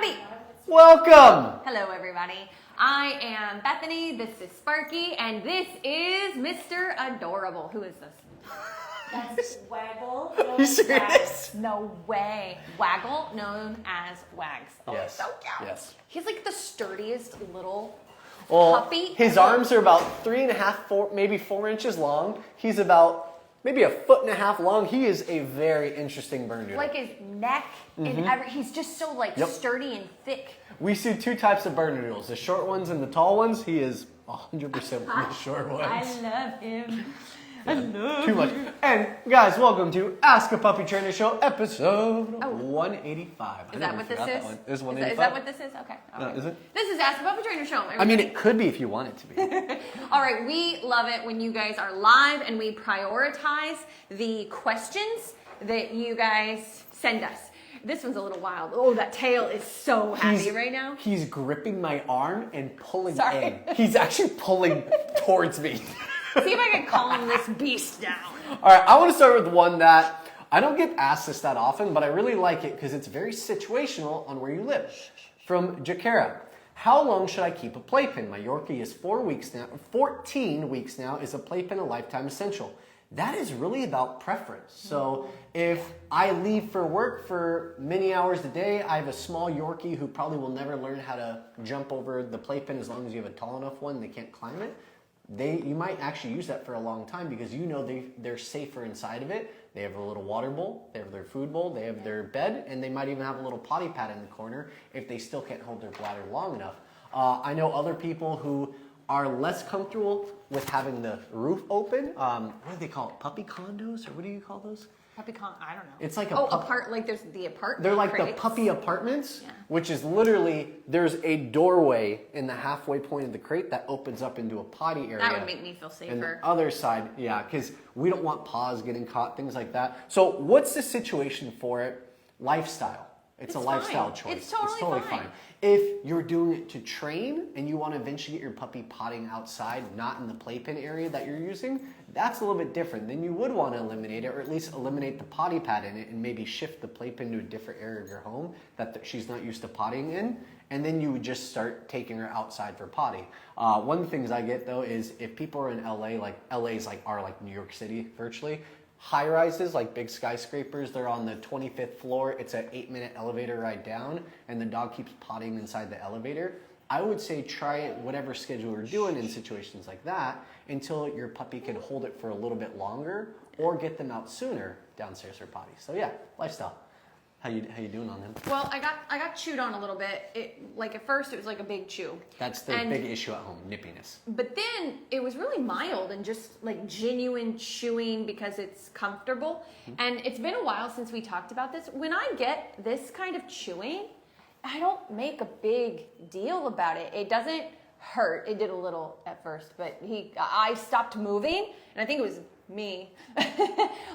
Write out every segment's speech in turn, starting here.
Howdy! Welcome! Hello, everybody. I am Bethany, this is Sparky, and this is Mr. Adorable. Who is this? That's Waggle. Are you serious? No way. Waggle, known as Wags. Oh, Yes. so cute. Yes. He's like the sturdiest little Well, puppy. his arms are about 3.5, 4, maybe 4 inches long. He's about maybe 1.5 feet long. He is a very interesting Bernedoodle. Like his neck and he's just so like sturdy and thick. We see two types of Bernedoodles, the short ones and the tall ones. He is 100% the short ones. I love him. I love Too much. And guys, welcome to Ask a Puppy Trainer Show, episode 185. Is that what this is? This is 185. Is that what this is? Okay. All right. Is it? This is Ask a Puppy Trainer Show. I mean, it could be if you want it to be. All right, we love it when you guys are live and we prioritize the questions that you guys send us. This one's a little wild. Oh, that tail is so happy right now. He's gripping my arm and pulling Sorry. in. He's actually pulling towards me. See if I can calm this beast down. All right, I want to start with one that I don't get asked this that often, but I really like it because it's very situational on where you live. From Jakara. How long should I keep a playpen? My Yorkie is 14 weeks now. Is a playpen a lifetime essential? That is really about preference. So if I leave for work for many hours a day, I have a small Yorkie who probably will never learn how to jump over the playpen as long as you have a tall enough one, they can't climb it. You might actually use that for a long time because you know they're safer inside of it. They have a little water bowl, they have their food bowl, they have their bed, and they might even have a little potty pad in the corner if they still can't hold their bladder long enough. I know other people who are less comfortable with having the roof open. What do they call it? Puppy condos, or what do you call those? Puppy I don't know. It's like like there's the apartment. They're like crates. the puppy apartments, Yeah. which is literally, there's a doorway in the halfway point of the crate that opens up into a potty area. That would make me feel And the safer. other side, yeah, because we don't want paws getting caught, things like that. So what's the situation for it? Lifestyle. It's a lifestyle fine. choice. It's totally fine. If you're doing it to train and you want to eventually get your puppy potting outside, not in the playpen area that you're using, that's a little bit different. Then you would want to eliminate it, or at least eliminate the potty pad in it and maybe shift the playpen to a different area of your home that she's not used to potting in. And then you would just start taking her outside for potty. One of the things I get though is if people are in LA, like LA's are like New York City virtually, high rises like big skyscrapers, they're on the 25th floor. It's an 8-minute elevator ride down and the dog keeps potting inside the elevator. I would say try it whatever schedule you're doing in situations like that until your puppy can hold it for a little bit longer or get them out sooner downstairs for potty. So yeah, lifestyle. How you doing on him? Well, I got chewed on a little bit. At first it was like a big chew. That's the big issue at home, nippiness. But then it was really mild and just like genuine chewing because it's comfortable. And it's been a while since we talked about this. When I get this kind of chewing, I don't make a big deal about it. It doesn't hurt. It did a little at first, but I stopped moving, and I think it was me.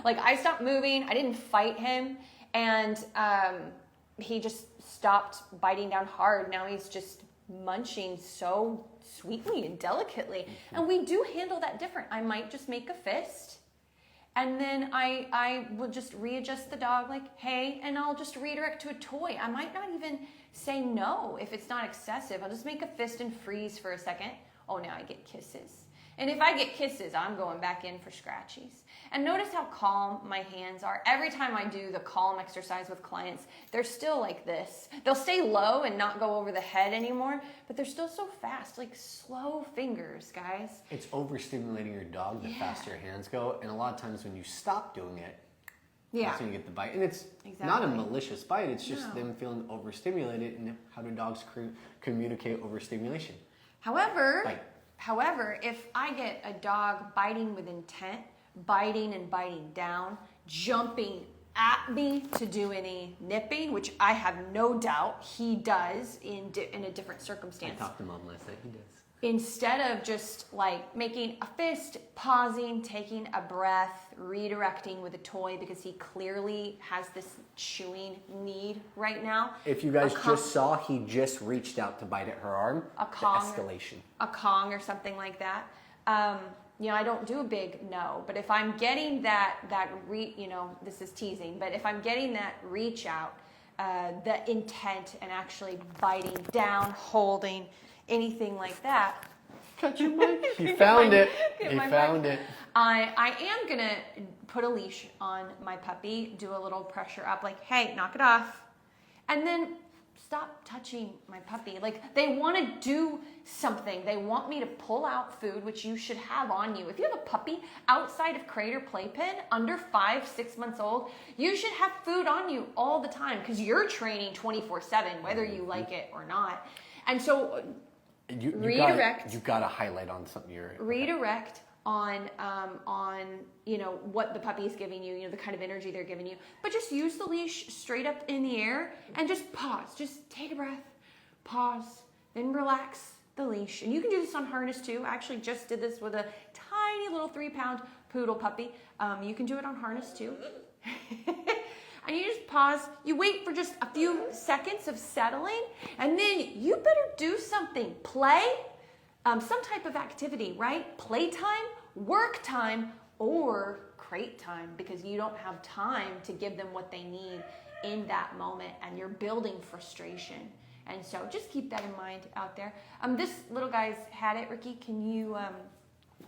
Like I stopped moving. I didn't fight him. And he just stopped biting down hard. Now he's just munching so sweetly and delicately. And we do handle that different. I might just make a fist. And then I will just readjust the dog like, hey, and I'll just redirect to a toy. I might not even say no if it's not excessive. I'll just make a fist and freeze for a second. Oh, now I get kisses. And if I get kisses, I'm going back in for scratchies. And notice how calm my hands are. Every time I do the calm exercise with clients, they're still like this. They'll stay low and not go over the head anymore, but they're still so fast, like slow fingers, guys. It's overstimulating your dog the faster your hands go. And a lot of times when you stop doing it, that's when you get the bite. And it's not a malicious bite. It's just them feeling overstimulated. And how do dogs communicate overstimulation? However, if I get a dog biting with intent, biting and biting down, jumping at me to do any nipping, which I have no doubt he does in a different circumstance. I talked to Mom last night. He does. Instead of just like making a fist, pausing, taking a breath, redirecting with a toy because he clearly has this chewing need right now. If you guys just saw, he just reached out to bite at her arm. Escalation. A Kong or something like that. I don't do a big no, but if I'm getting this is teasing, but if I'm getting that reach out, the intent and actually biting down, holding, anything like that. Got your mic. He found it. He found it. I am going to put a leash on my puppy, do a little pressure up, like, hey, knock it off. And then stop touching my puppy. Like, they want to do something. They want me to pull out food, which you should have on you. If you have a puppy outside of crate or playpen, under 5-6 months old, you should have food on you all the time because you're training 24/7, whether you like it or not. And so redirect. You got to highlight on something. Redirect on what the puppy is giving you, the kind of energy they're giving you. But just use the leash straight up in the air and just pause. Just take a breath, pause, then relax the leash. And you can do this on harness too. I actually just did this with a tiny little 3-pound poodle puppy. You can do it on harness too. And you just pause, you wait for just a few seconds of settling, and then you better do something. Play, some type of activity, right? Playtime, work time, or crate time, because you don't have time to give them what they need in that moment, and you're building frustration. And so just keep that in mind out there. This little guy's had it. Ricky, can you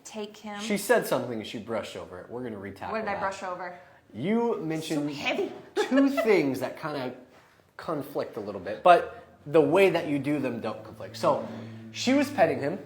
take him? She said something and she brushed over it. We're going to re-tackle What did I that. brush over? You mentioned So heavy. 2 things that kind of conflict a little bit, but the way that you do them don't conflict. So she was petting him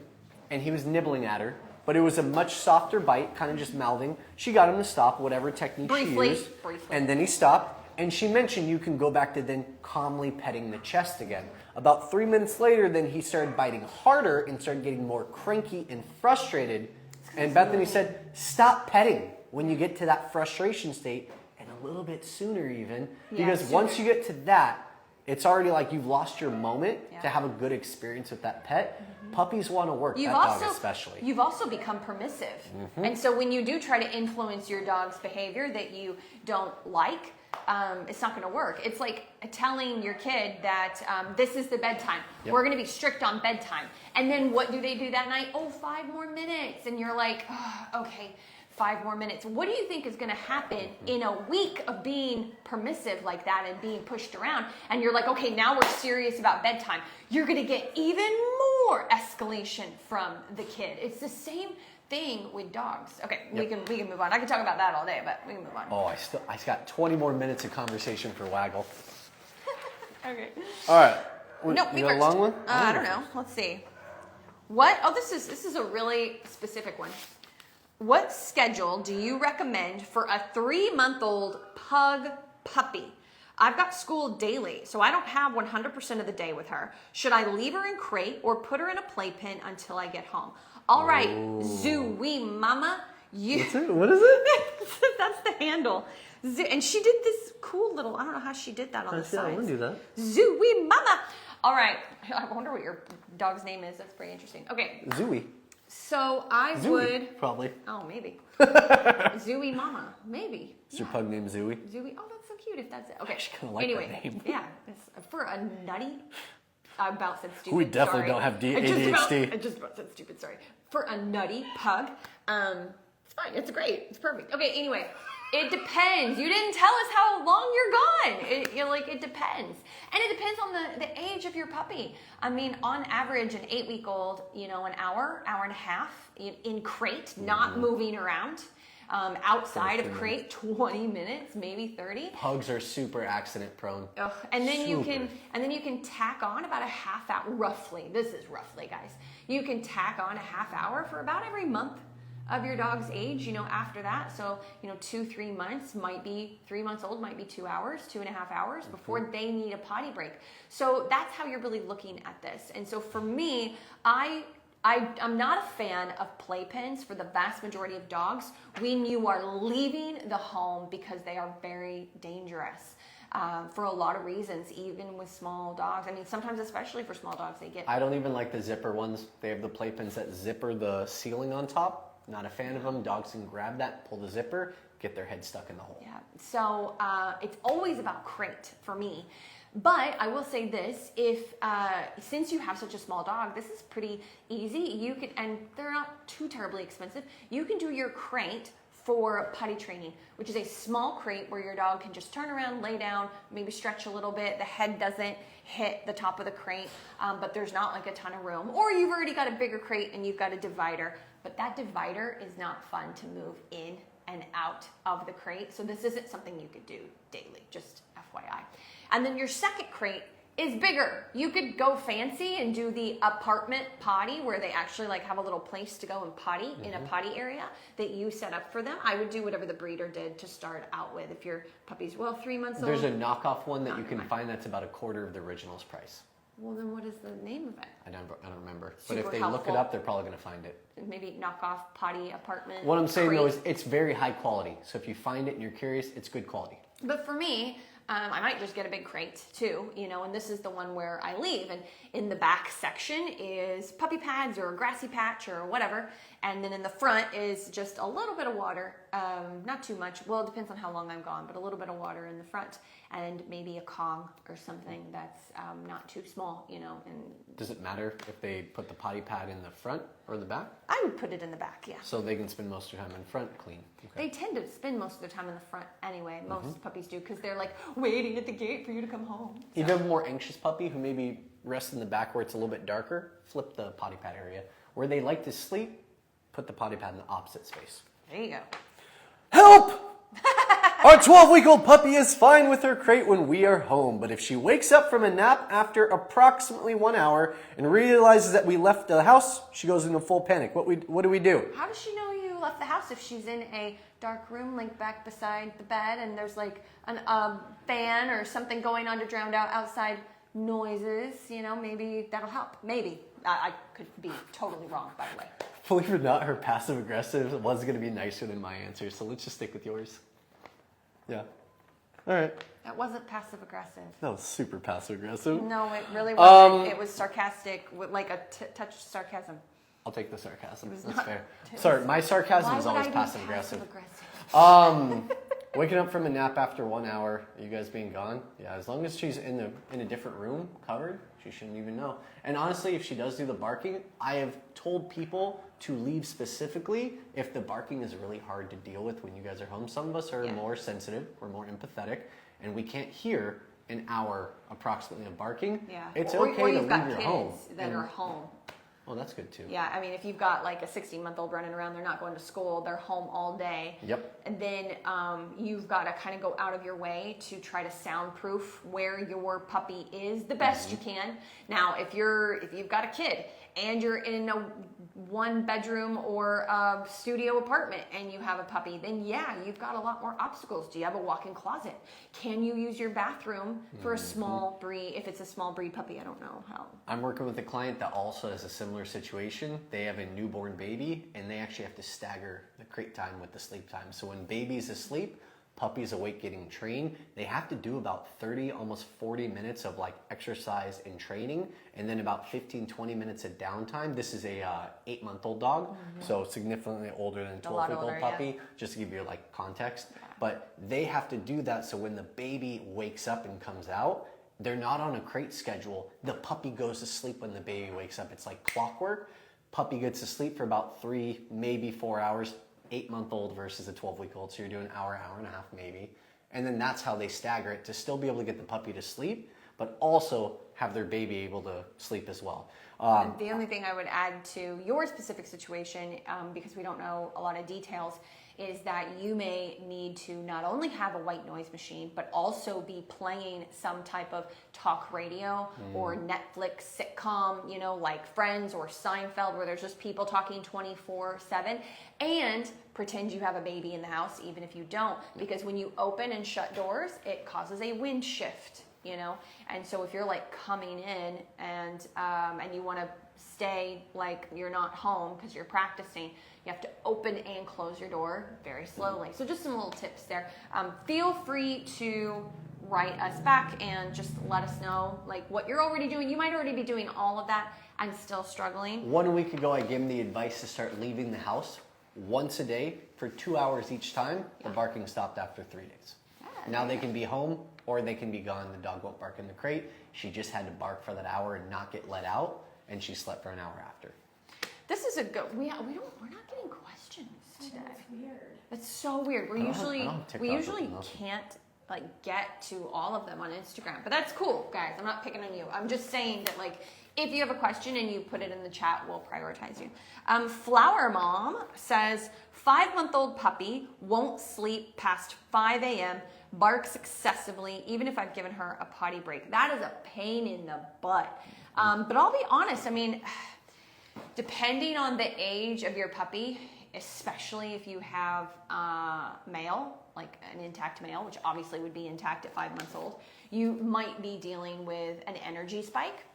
and he was nibbling at her, but it was a much softer bite, kind of just mouthing. She got him to stop, whatever technique she used. And then he stopped. And she mentioned you can go back to then calmly petting the chest again. About 3 minutes later, then he started biting harder and started getting more cranky and frustrated. And Bethany said, stop petting when you get to that frustration state, and a little bit sooner even. Because once you get to that, it's already like you've lost your moment to have a good experience with that pet. Puppies want to work, dog especially. You've also become permissive. And so when you do try to influence your dog's behavior that you don't like, it's not going to work. It's like telling your kid that this is the bedtime. We're going to be strict on bedtime. And then what do they do that night? Oh, 5 more minutes. And you're like, oh, okay, 5 more minutes. What do you think is going to happen in a week of being permissive like that and being pushed around? And you're like, okay, now we're serious about bedtime. You're going to get even more escalation from the kid. It's the same thing with dogs. Okay, we can move on. I can talk about that all day, but we can move on. Oh, I got 20 more minutes of conversation for Waggle. Okay. All right. No, you got a long one? I don't know. Let's see. What? Oh, this is a really specific one. What schedule do you recommend for a 3-month-old pug puppy? I've got school daily, so I don't have 100% of the day with her. Should I leave her in crate or put her in a playpen until I get home? All right, Zooey Mama. What is it? That's the handle. And she did this cool little, I don't know how she did that on the side. I wouldn't do that. Zooey Mama. All right, I wonder what your dog's name is. That's pretty interesting. Okay. Zooey. So I would probably. Oh, maybe. Zooey Mama, maybe. Is your pug named Zooey? Zooey. Oh, that's so cute. If that's it. Okay. I actually kind of like that name. Yeah, it's for a nutty. I about said stupid. We definitely don't have ADHD. I just about said stupid. Sorry. For a nutty pug, it's fine. It's great. It's perfect. Okay. Anyway, it depends. You didn't tell us how long you're gone. It depends, and it depends on the age of your puppy. I mean, on average, an 8-week-old, an hour and a half in crate, not moving around. Outside of crate, 20 minutes, maybe 30. Pugs are super accident prone. Ugh. And then you can tack on about a half hour, roughly. This is roughly, guys. You can tack on a half hour for about every month of your dog's age, after that. So, 2-3 months might be 3 months old, might be 2 hours, 2.5 hours before they need a potty break. So that's how you're really looking at this. And so for me, I'm not a fan of playpens for the vast majority of dogs when you are leaving the home because they are very dangerous for a lot of reasons, even with small dogs. I mean, sometimes, especially for small dogs, they get... I don't even like the zipper ones. They have the playpens that zipper the ceiling on top. Not a fan of them. Dogs can grab that, pull the zipper, get their head stuck in the hole. Yeah, so it's always about crate for me. But I will say this, since you have such a small dog, this is pretty easy. You can, and they're not too terribly expensive. You can do your crate for potty training, which is a small crate where your dog can just turn around, lay down, maybe stretch a little bit. The head doesn't hit the top of the crate, but there's not like a ton of room. Or you've already got a bigger crate and you've got a divider, but that divider is not fun to move in and out of the crate. So this isn't something you could do daily, just FYI. And then your second crate is bigger. You could go fancy and do the apartment potty where they actually like have a little place to go and potty in a potty area that you set up for them. I would do whatever the breeder did to start out with. If your puppy's 3 months old. There's a knockoff one that you can find that's about a quarter of the original's price. Well, then what is the name of it? I don't remember. Super but if they helpful. look it up, they're probably going to find it. Maybe knockoff potty apartment. What I'm saying crate. though is it's very high quality. So if you find it and you're curious, it's good quality. But for me, I might just get a big crate too, and this is the one where I leave. And in the back section is puppy pads or a grassy patch or whatever. And then in the front is just a little bit of water, not too much. Well, it depends on how long I'm gone, but a little bit of water in the front and maybe a Kong or something that's not too small, And Does it matter if they put the potty pad in the front or the back? I would put it in the back, yeah. So they can spend most of their time in front clean. Okay. They tend to spend most of their time in the front anyway. Most puppies do because they're like waiting at the gate for you to come home. If you have a more anxious puppy who maybe rests in the back where it's a little bit darker, flip the potty pad area. Where they like to sleep, put the potty pad in the opposite space. There you go. Help! Our 12-week-old puppy is fine with her crate when we are home, but if she wakes up from a nap after approximately 1 hour and realizes that we left the house, she goes into full panic. What do we do? How does she know you left the house if she's in a dark room, like back beside the bed, and there's like a fan or something going on to drown out outside noises? Maybe that'll help. Maybe. I could be totally wrong, by the way. Believe it or not, her passive-aggressive was going to be nicer than my answer, so let's just stick with yours. Yeah. All right. That wasn't passive aggressive. That was super passive-aggressive. No, it really wasn't. It was sarcastic, with like a touch of sarcasm. I'll take the sarcasm. That's not- fair. Sorry, my sarcasm is Why would always I be passive-aggressive. passive-aggressive? Waking up from a nap after 1 hour, you guys being gone, yeah, as long as she's in a different room, covered, she shouldn't even know. And honestly, if she does do the barking, I have told people to leave specifically if the barking is really hard to deal with when you guys are home. Some of us are more sensitive, we're more empathetic, and we can't hear an hour approximately of barking. Yeah. It's or okay to you've leave got your kids home. that are home. Oh, that's good too. Yeah, I mean, if you've got like a 16-month-old running around, they're not going to school, they're home all day. Yep. And then you've got to kind of go out of your way to try to soundproof where your puppy is the best you can. Now, if you've got a kid and you're in a 1-bedroom or a studio apartment and you have a puppy, then yeah, you've got a lot more obstacles. Do you have a walk-in closet? Can you use your bathroom for a small breed? If it's a small breed puppy, I don't know how. I'm working with a client that also has a similar situation. They have a newborn baby and they actually have to stagger the crate time with the sleep time. So when baby's asleep, puppy's awake getting trained, they have to do about 30, almost 40 minutes of like exercise and training, and then about 15, 20 minutes of downtime. This is a 8-month-old dog, so significantly older than a 12-week-old puppy, just to give you like context. Yeah. But they have to do that so when the baby wakes up and comes out, they're not on a crate schedule. The puppy goes to sleep when the baby wakes up. It's like clockwork. Puppy gets to sleep for about 3, maybe 4 hours. 8-month-old versus a 12-week-old, so you're doing an hour and a half maybe. And then that's how they stagger it to still be able to get the puppy to sleep, but also have their baby able to sleep as well. The only thing I would add to your specific situation, because we don't know a lot of details, is that you may need to not only have a white noise machine, but also be playing some type of talk radio or Netflix sitcom, like Friends or Seinfeld, where there's just people talking 24/7, and pretend you have a baby in the house, even if you don't, because when you open and shut doors, it causes a wind shift. And so if you're like coming in and you want to stay like you're not home because you're practicing, you have to open and close your door very slowly. So just some little tips there. Feel free to write us back and just let us know like what you're already doing. You might already be doing all of that. I'm still struggling. 1 week ago, I gave them the advice to start leaving the house once a day for 2 hours each time. The barking stopped after 3 days. Now they can be home or they can be gone. The dog won't bark in the crate. She just had to bark for that hour and not get let out, and she slept for an hour after. This is a good. We're not getting questions today. That's weird. It's so weird. I don't have TikTok We usually open, though. can't like get to all of them on Instagram, but that's cool, guys. I'm not picking on you. I'm just saying that like if you have a question and you put it in the chat, we'll prioritize you. Flower Mom says 5-month-old puppy won't sleep past 5 a.m. Barks excessively, even if I've given her a potty break. That is a pain in the butt. But I'll be honest. I mean, depending on the age of your puppy, especially if you have male, like an intact male, which obviously would be intact at 5 months old, you might be dealing with an energy spike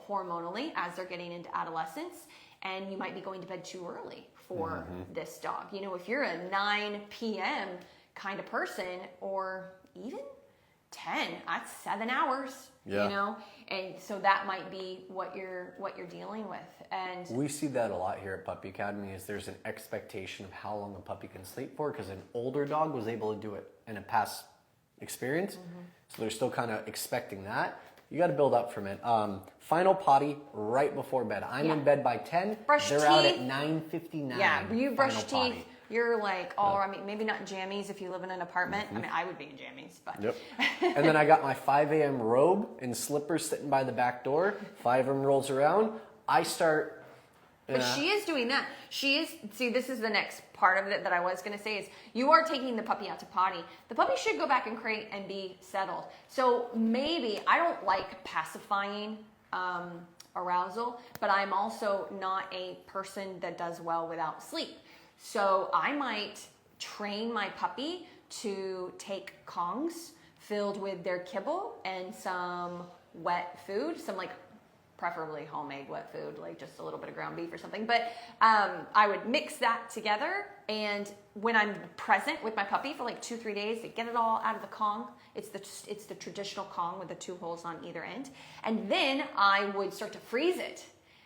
hormonally as they're getting into adolescence, and you might be going to bed too early for this dog. You know, if you're a 9 p.m. kind of person, or even 10, that's 7 hours. Yeah. You know, and so that might be what you're dealing with. And We see that a lot here at Puppy Academy. Is there's an expectation of how long a puppy can sleep for, because an older dog was able to do it in a past experience, so they're still kind of expecting that. You got to build up from it. Final potty right before bed. I'm in bed by 10. Brush They're out at teeth. 9:59. yeah, you brush final teeth. potty. You're like, I mean, maybe not in jammies if you live in an apartment. I mean, I would be in jammies, but. Yep. And then I got my 5 a.m. robe and slippers sitting by the back door. 5 a.m. rolls around. I start. But she is doing that. She is, see, this is the next part of it that I was going to say is you are taking the puppy out to potty. The puppy should go back and crate and be settled. So maybe, I don't like pacifying arousal, but I'm also not a person that does well without sleep. So I might train my puppy to take Kongs filled with their kibble and some wet food, some like preferably homemade wet food, like just a little bit of ground beef or something. But I would mix that together, and when I'm present with my puppy for like 2-3 days, to get it all out of the Kong. It's the traditional Kong with the 2 holes on either end, and then I would start to freeze it,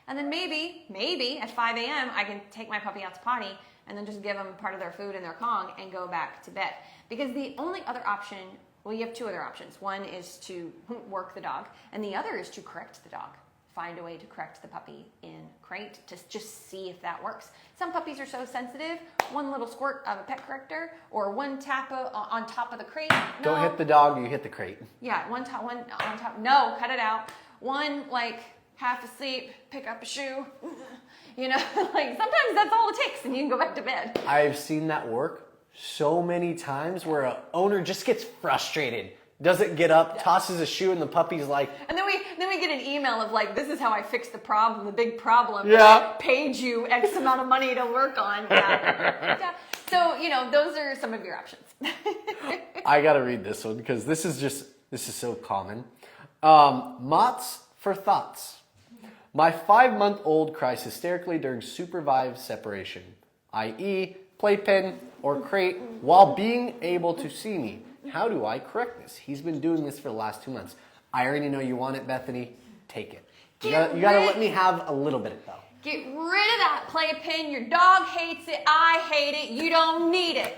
and then maybe at 5 a.m. I can take my puppy out to potty and then just give them part of their food in their Kong and go back to bed. Because the only other option, well, you have 2 other options. One is to work the dog, and the other is to correct the dog. Find a way to correct the puppy in crate to just see if that works. Some puppies are so sensitive, 1 little squirt of a pet corrector or 1 tap on top of the crate. No. Don't hit the dog, you hit the crate. Yeah, one on top. No, cut it out. 1 like half asleep, pick up a shoe. You know, like sometimes that's all it takes, and you can go back to bed. I've seen that work so many times where an owner just gets frustrated, doesn't get up, tosses a shoe, and the puppy's like, and then we get an email of like, this is how I fixed the problem, the big problem. Yeah. That I paid you X amount of money to work on. Yeah. So, you know, those are some of your options. I gotta read this one because this is so common. Mott's for thoughts. My 5-month-old cries hysterically during supervised separation, i.e. playpen or crate, while being able to see me. How do I correct this? He's been doing this for the last 2 months. I already know you want it, Bethany. Take it. You gotta let me have a little bit, though. Get rid of that playpen. Your dog hates it. I hate it. You don't need it.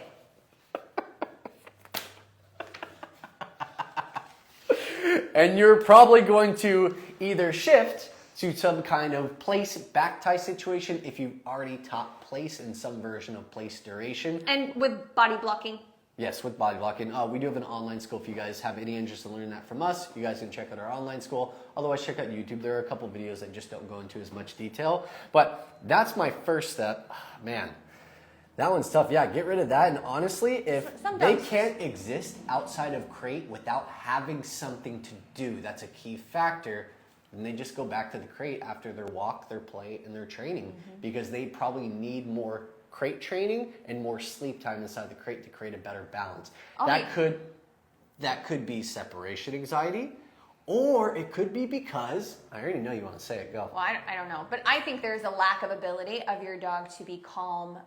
And you're probably going to either shift to some kind of place back tie situation if you've already taught place in some version of place duration. And with body blocking. Yes, with body blocking. We do have an online school. If you guys have any interest in learning that from us, you guys can check out our online school. Otherwise, check out YouTube. There are a couple videos that just don't go into as much detail. But that's my first step. Man, that one's tough. Yeah, get rid of that. And honestly, if they can't exist outside of crate without having something to do, that's a key factor. And they just go back to the crate after their walk, their play, and their training, because they probably need more crate training and more sleep time inside the crate to create a better balance. That could be separation anxiety, or it could be because, I already know you want to say it, go. Well, I don't know, but I think there's a lack of ability of your dog to be calm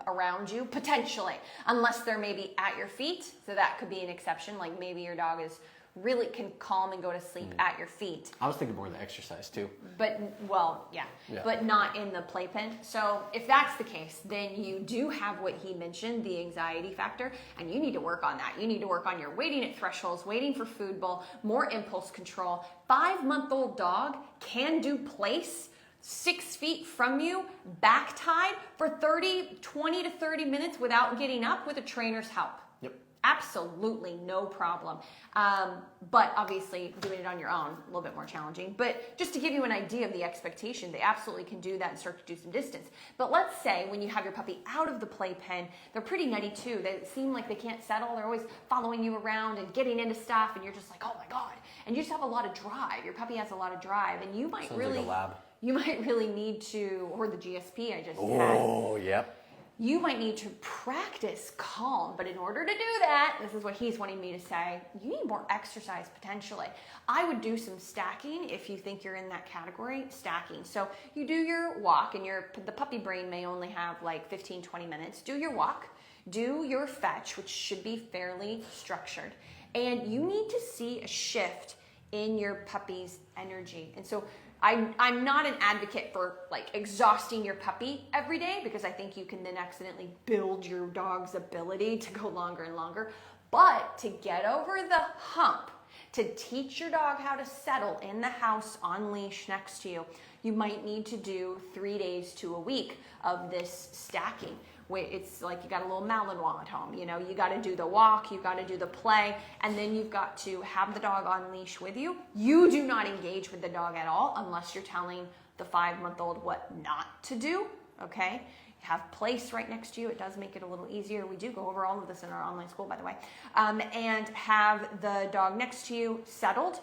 around you, potentially, unless they're maybe at your feet. So that could be an exception, like maybe your dog is really can calm and go to sleep at your feet. I was thinking more of the exercise too. But, well, yeah, but not in the playpen. So if that's the case, then you do have what he mentioned, the anxiety factor, and you need to work on that. You need to work on your waiting at thresholds, waiting for food bowl, more impulse control. 5-month-old dog can do place 6 feet from you, back tied for 20 to 30 minutes without getting up with a trainer's help. Yep. Absolutely no problem. But obviously doing it on your own, a little bit more challenging. But just to give you an idea of the expectation, they absolutely can do that and start to do some distance. But let's say when you have your puppy out of the playpen, they're pretty nutty too. They seem like they can't settle. They're always following you around and getting into stuff, and you're just like, oh my God. And you just have a lot of drive. Your puppy has a lot of drive, and you might Sounds really, like a lab. you might really need to, or the GSP I just had. Oh, yep. You might need to practice calm, but in order to do that, this is what he's wanting me to say, you need more exercise potentially. I would do some stacking if you think you're in that category, stacking. So you do your walk, and the puppy brain may only have like 15, 20 minutes. Do your walk, do your fetch, which should be fairly structured. And you need to see a shift in your puppy's energy. And so I'm not an advocate for like exhausting your puppy every day, because I think you can then accidentally build your dog's ability to go longer and longer. But to get over the hump, to teach your dog how to settle in the house on leash next to you, you might need to do 3 days to a week of this stacking. It's like you got a little Malinois at home, you got to do the walk, you got to do the play, and then you've got to have the dog on leash with you. You do not engage with the dog at all unless you're telling the 5-month-old what not to do, okay? You have place right next to you. It does make it a little easier. We do go over all of this in our online school, by the way. And have the dog next to you settled.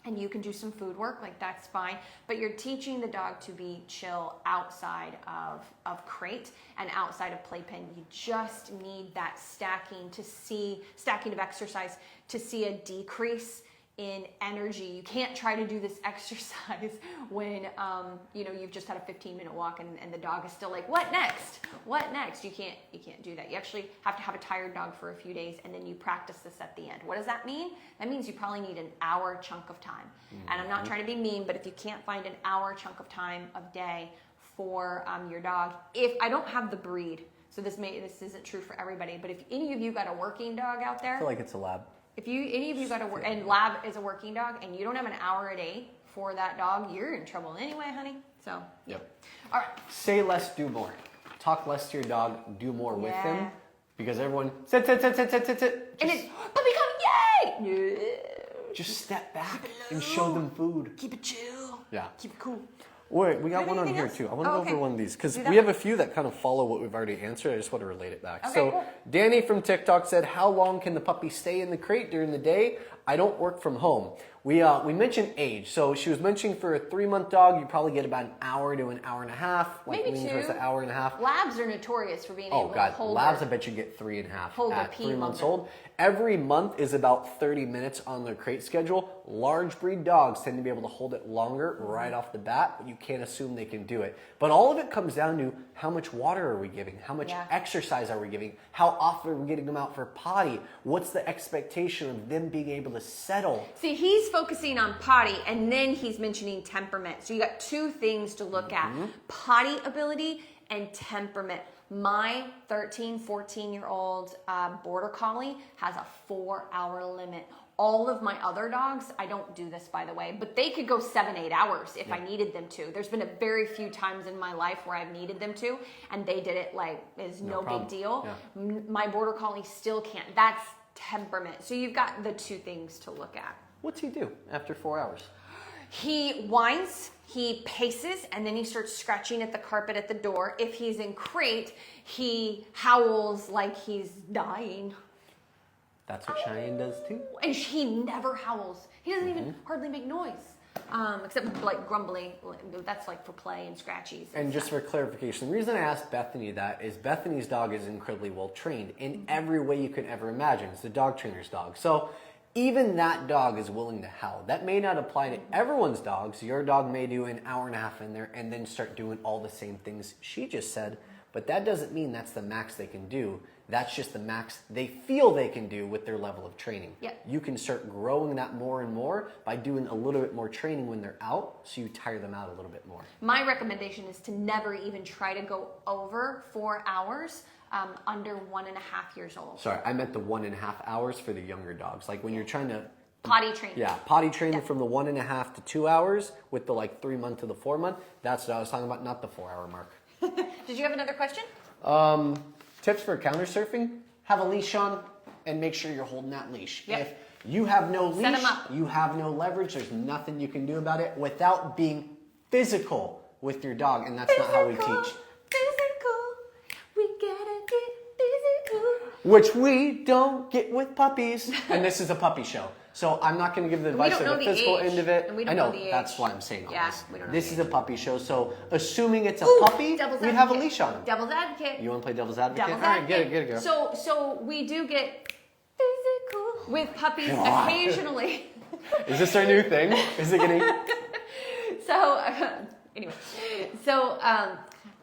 And you can do some food work, like that's fine. But you're teaching the dog to be chill outside of crate and outside of playpen. You just need that stacking of exercise to see a decrease in energy. You can't try to do this exercise when you've just had a 15-minute walk and the dog is still like, what next? What next? You can't do that. You actually have to have a tired dog for a few days, and then you practice this at the end. What does that mean? That means you probably need an hour chunk of time. Mm-hmm. And I'm not trying to be mean, but if you can't find an hour chunk of time of day for your dog, if I don't have the breed, so this isn't true for everybody, but if any of you got a working dog out there, I feel like it's a lab. If any of you got and Lab is a working dog, and you don't have an hour a day for that dog, you're in trouble anyway, honey. So, yep. All right. Say less, do more. Talk less to your dog, do more with him. Because everyone, sit. And it's, puppy come, yay! Yeah. Just step back and show them food. Keep it chill. Yeah. Keep it cool. Wait, we got one on here too. I want to go over one of these because we have a few that kind of follow what we've already answered. I just want to relate it back. Okay, so cool. Danny from TikTok said, how long can the puppy stay in the crate during the day? I don't work from home. We mentioned age. So she was mentioning for a 3-month dog, you probably get about an hour to an hour and a half. Like maybe 2. Towards an hour and a half. Labs are notorious for being able to hold Labs I bet you get 3.5 at 3 months longer. old. Every month is about 30 minutes on their crate schedule. Large breed dogs tend to be able to hold it longer right off the bat, but you can't assume they can do it. But all of it comes down to how much water are we giving? How much exercise are we giving? How often are we getting them out for potty? What's the expectation of them being able to settle? See, he's focusing on potty, and then he's mentioning temperament. So you got 2 things to look at. Potty ability and temperament. My 13, 14-year-old border collie has a 4-hour limit. All of my other dogs, I don't do this, by the way, but they could go 7-8 hours if I needed them to. There's been a very few times in my life where I've needed them to, and they did it like it's no big deal. Yeah. My border collie still can't. That's temperament. So you've got the 2 things to look at. What's he do after 4 hours? He whines, he paces, and then he starts scratching at the carpet at the door. If he's in crate, he howls like he's dying. That's what Cheyenne does too. And he never howls. He doesn't even hardly make noise. Except like grumbling. That's like for play and scratchies. And just for clarification, the reason I asked Bethany that is Bethany's dog is incredibly well trained in every way you could ever imagine. It's a dog trainer's dog. So even that dog is willing to howl. That may not apply to everyone's dogs. Your dog may do an hour and a half in there and then start doing all the same things she just said. But that doesn't mean that's the max they can do. That's just the max they feel they can do with their level of training. Yep. You can start growing that more and more by doing a little bit more training when they're out, so you tire them out a little bit more. My recommendation is to never even try to go over 4 hours under 1.5 years old. Sorry, I meant the 1.5 hours for the younger dogs. Like when you're trying to Potty trained. Yeah, potty training from the 1.5 to 2 hours with the like 3 month to the 4 month. That's what I was talking about, not the 4 hour mark. Did you have another question? Tips for counter surfing: have a leash on and make sure you're holding that leash. Yep. If you have no Set 'em leash, up. you have no leverage, there's nothing you can do about it without being physical with your dog, and that's not how we teach. Physical. We gotta get physical. Which we don't get with puppies. And this is a puppy show. So I'm not going to give the advice don't of know the the physical age. end of it. And we don't I know, know the that's age. why I'm saying all Yeah, this. we don't know This the is a age. puppy show, so assuming it's a Ooh, puppy, devil's we have a advocate. leash on him. Devil's advocate. You want to play devil's advocate? Devil's All right, advocate. get it, girl. So we do get physical with puppies God. occasionally. Is this our new thing? Is it getting... So anyway, so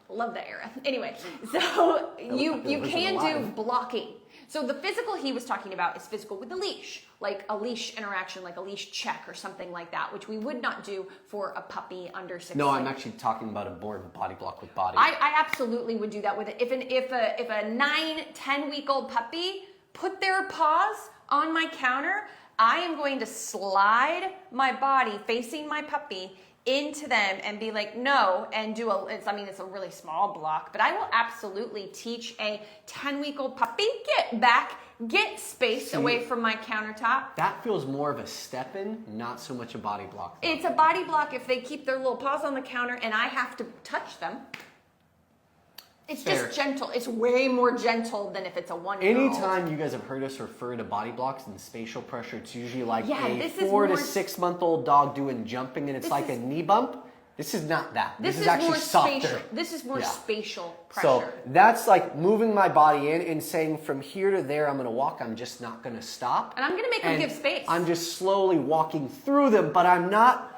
love that era. Anyway, so you was can do alive. blocking. So the physical he was talking about is physical with a leash, like a leash interaction, like a leash check or something like that, which we would not do for a puppy under 6 No, I'm months. actually talking about a more of a body block with body. I absolutely would do that with it. If a 9-10 week old puppy put their paws on my counter, I am going to slide my body facing my puppy into them and be like, no, and do it's a really small block, but I will absolutely teach a 10-week-old puppy, get back, get space away from my countertop. That feels more of a step in, not so much a body block. It's a body block if they keep their little paws on the counter and I have to touch them. It's Fair. just gentle. It's way more gentle than if it's a 1-year-old. Anytime you guys have heard us refer to body blocks and spatial pressure, it's usually like Yeah, a this is 4 to more- 6 month old dog doing jumping and it's This like a is- knee bump. This is not that. This is is actually more softer. spatial. This is more Yeah. spatial pressure. So that's like moving my body in and saying from here to there I'm going to walk. I'm just not going to stop. And I'm going to make them And give space. I'm just slowly walking through them, but I'm not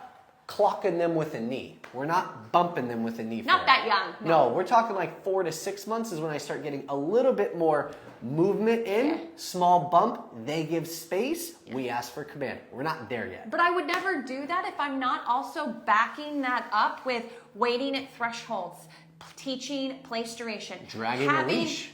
clocking them with a knee. We're not bumping them with a knee. Not for that it. young. No, we're talking like 4 to 6 months is when I start getting a little bit more movement in. Yeah. Small bump, they give space. We ask for command. We're not there yet. But I would never do that if I'm not also backing that up with waiting at thresholds, teaching place duration, Dragging a leash.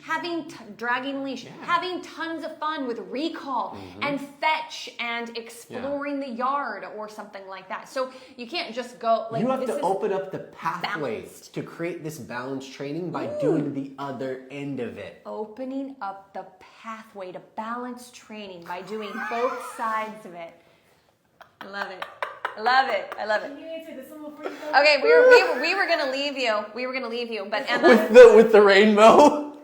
dragging a leash, having tons of fun with recall and fetch and exploring the yard or something like that. So you can't just go like You have this to is open up the pathway balanced. to create this balanced training by doing the other end of it. opening up the pathway to balanced training by doing both sides of it. I love it. I love it. I love it. Can you answer this one before you go? Okay, we were gonna leave you. We were gonna leave you, but Emma, With the rainbow.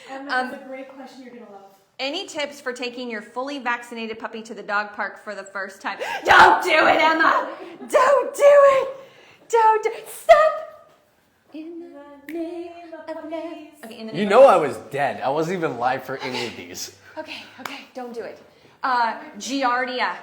Emma, that's a great question you're gonna love. any tips for taking your fully vaccinated puppy to the dog park for the first time? Don't do it, Emma. Don't do it. Don't do Stop. In the name of love. Okay, in the name You of know I was dead. I wasn't even live for any of these. Okay, don't do it. Giardia,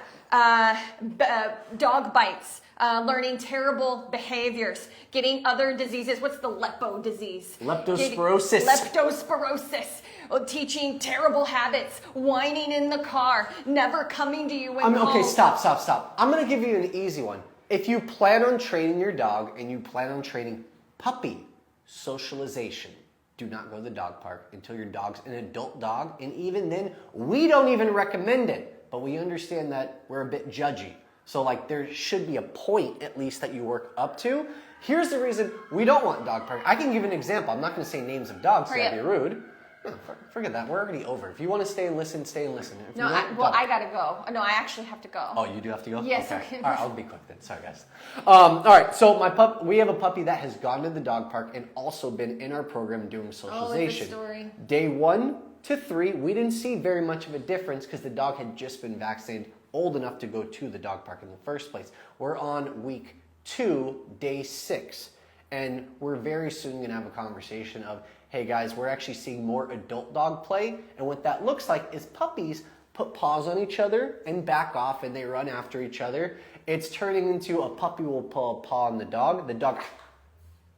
dog bites, learning terrible behaviors, getting other diseases. What's the lepo disease? Leptospirosis. Leptospirosis. Teaching terrible habits, whining in the car, never coming to you when Okay, called. stop. I'm going to give you an easy one. If you plan on training your dog and you plan on training puppy socialization, do not go to the dog park until your dog's an adult dog. And even then, we don't even recommend it. But we understand that we're a bit judgy. So like there should be a point at least that you work up to. Here's the reason we don't want dog park. I can give an example. I'm not going to say names of dogs, so that'd be rude. No, forget that. We're already over. If you want to stay and listen, stay and listen. If No, you don't, well, don't. I gotta go. No, I actually have to go. Oh, you do have to go? Yes, Okay. okay. All right, I'll be quick then. Sorry, guys. All right, so we have a puppy that has gone to the dog park and also been in our program doing socialization. story. Day 1 to 3, we didn't see very much of a difference because the dog had just been vaccinated, old enough to go to the dog park in the first place. We're on week 2, day 6, and we're very soon going to have a conversation of, hey guys, we're actually seeing more adult dog play, and what that looks like is puppies put paws on each other and back off and they run after each other. It's turning into a puppy will pull a paw on the dog,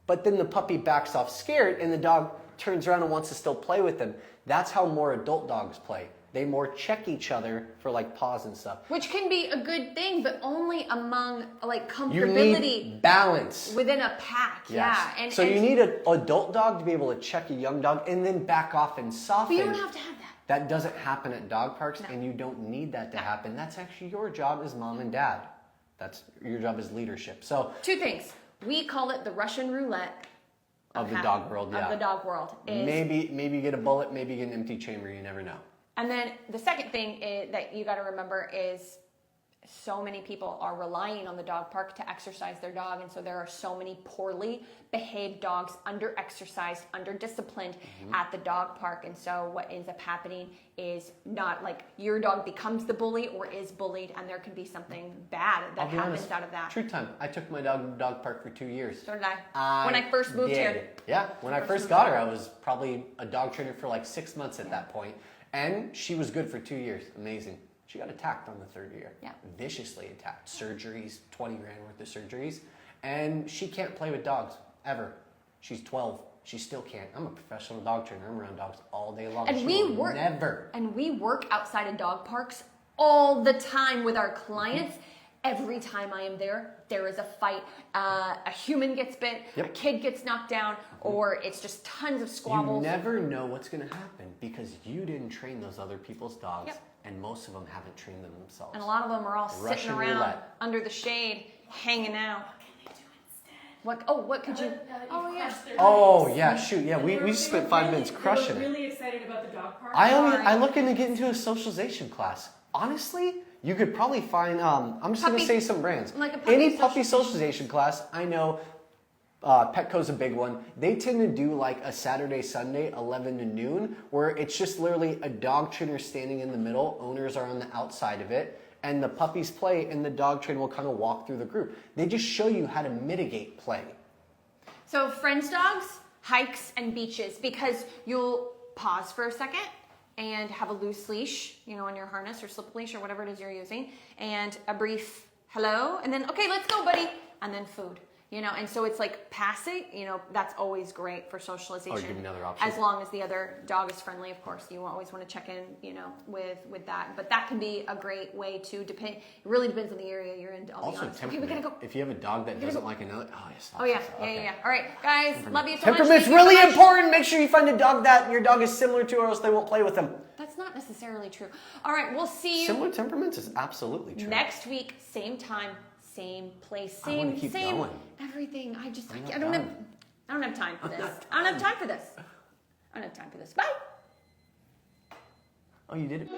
but then the puppy backs off scared and the dog turns around and wants to still play with them. That's how more adult dogs play. They more check each other for like paws and stuff. Which can be a good thing, but only among like You comfortability need balance. within a pack. Yes. Yeah. And you need an adult dog to be able to check a young dog and then back off and soften. But you don't have to have that. That doesn't happen at dog parks, No. and you don't need that to happen. That's actually your job as mom and dad. That's your job as leadership. So 2 things. We call it the Russian roulette of the dog world, yeah. Of the dog world. Maybe you get a bullet, maybe you get an empty chamber. You never know. And then the second thing that you got to remember is so many people are relying on the dog park to exercise their dog, and so there are so many poorly behaved dogs, under-exercised, under-disciplined at the dog park. And so what ends up happening is not like your dog becomes the bully or is bullied, and there can be something bad that happens out of that. True time. I took my dog to the dog park for 2 years. So did I. When I first moved here. Yeah, when I first got her, I was probably a dog trainer for like 6 months at that point, and she was good for 2 years. Amazing. She got attacked on the 3rd year. Yeah. Viciously attacked. Surgeries, 20 grand worth of surgeries. And she can't play with dogs, ever. She's 12. She still can't. I'm a professional dog trainer. I'm around dogs all day long. And we work outside of dog parks all the time with our clients. Every time I am there is a fight. A human gets bit, a kid gets knocked down, or it's just tons of squabbles. You never know what's going to happen because you didn't train those other people's dogs. And most of them haven't trained them themselves. And a lot of them are all sitting around under the shade, hanging out. What can they do instead? What could you? Oh yeah, shoot, yeah. We spent 5 minutes crushing it. Really excited about the dog park. I looking to get into a socialization class. Honestly, you could probably find. I'm just gonna say some brands. Like a puppy Any puppy socialization class. I know. Petco's a big one. They tend to do like a Saturday, Sunday, 11 to noon, where it's just literally a dog trainer standing in the middle. Owners are on the outside of it, and the puppies play, and the dog trainer will kind of walk through the group. They just show you how to mitigate play. So friends dogs, hikes, and beaches, because you'll pause for a second and have a loose leash, on your harness or slip leash or whatever it is you're using, and a brief hello, and then, okay, let's go, buddy, and then food. And so it's like passing, that's always great for socialization. Or give me another option. As long as the other dog is friendly, of course. You always want to check in, with that. But that can be a great way to depend. It really depends on the area you're in. Also, temperament. Okay, we gotta go. If you have a dog that doesn't like another, yeah. All right, guys, love you so much. Temperament's really important. Make sure you find a dog that your dog is similar to, or else they won't play with them. That's not necessarily true. All right, we'll see you. Similar temperaments is absolutely true. Next week, same time. Same place, I want to keep going. Everything. I don't have time for this. I don't have time for this. Bye. Oh, you did it?